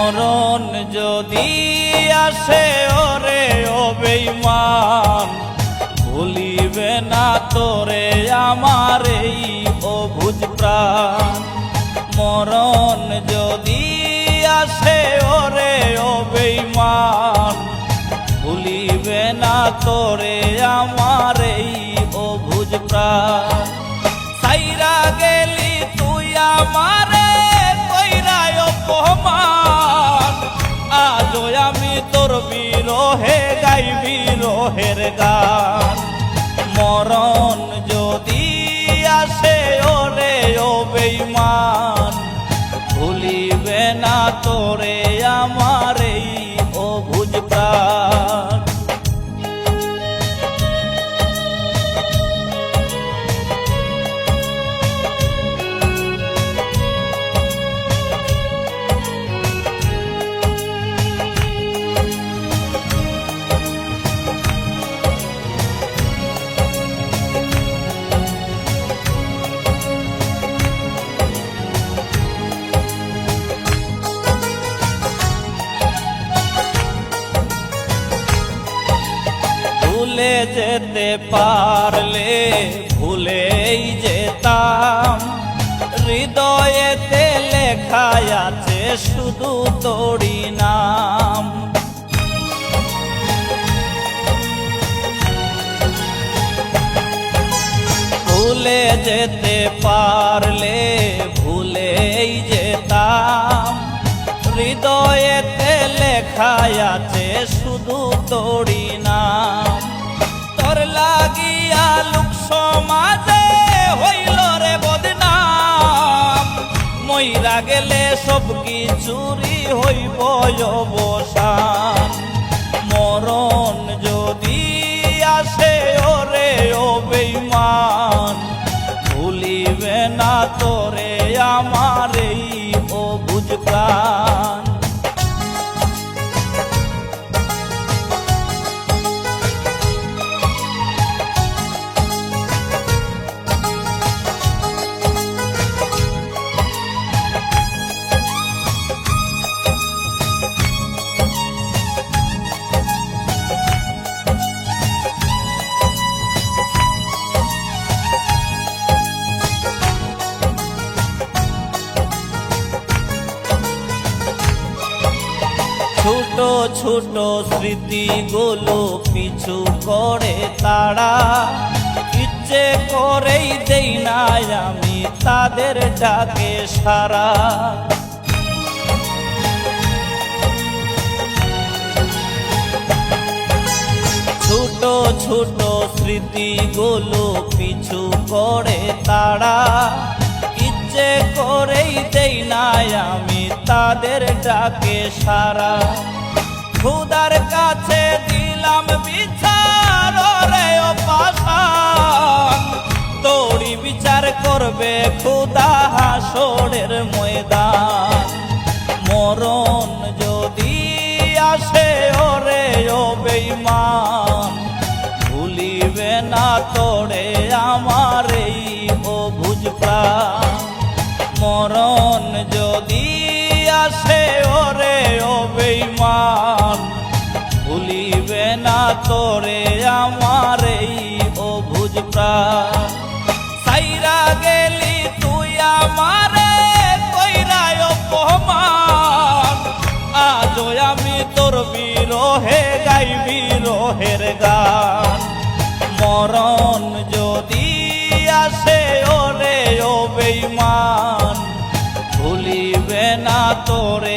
মরণ যদি আসে ওরে ও বেঈমান, ভুলিবে না তোরে আমার এই অবুঝ প্রাণ। মরণ যদি আসে ওরে ও বেঈমান, ভুলিবে না তোরে আমার এই অবুঝ প্রাণ। সাইরা গেলি তুই আমারে কইরা অপমান, আজও আমি তোর বিরহে গাই বিরহের গান। মরণ যদি আসে ওরে ও বেঈমান, ভুলিবে না তোরে আমার এই অবুঝ প্রাণ। ভুলে যেতে পারলে ভুলেই যেতাম, হৃদয়েতে লেখা আছে শুধু তোরই নাম। ভুলে যেতে পারলে ভুলেই যেতাম, হৃদয়েতে লেখা আছে শুধু তোরই নাম। তোর লাগিয়া লোক সমাজে হইল রে বদনাম, মইরা গেলে সব কিছুরই হইব অবসান। মরণ যদি আসে ওরে ও বেঈমান, ভুলিবে না তোরে আমার এই অবুঝ প্রাণ। ছোট ছোট স্মৃতিগুলো পিছু করে তারা, ইচ্ছে করেই দেই না আমি তাদের ডাকে সারা। ছোট ছোট স্মৃতিগুলো পিছু করে তারা, ইচ্ছে করেই দেই না আমি তাদের ডাকে সারা। খোদার কাছে দিলাম বিচার রে ও পাষাণ, তোরই বিচার করবে খোদা হাসরের ময়দান। মরণ যদি আসে ওরে ও বেঈমান, ভুলিবে না তোরে আমার এই অবুঝ প্রাণ। মরণ যদি আসে ওরে ও বেঈমান, ভুলিবে না তোরে আমার এই অবুঝ প্রাণ। সাইরা গেলি তুই আমারে কইরা অপমান, আজও আমি তোর বিরহে গাই বিরহের গান। মরণ যদি আসে ওরে ও বেঈমান, ভুলিবে না তোরে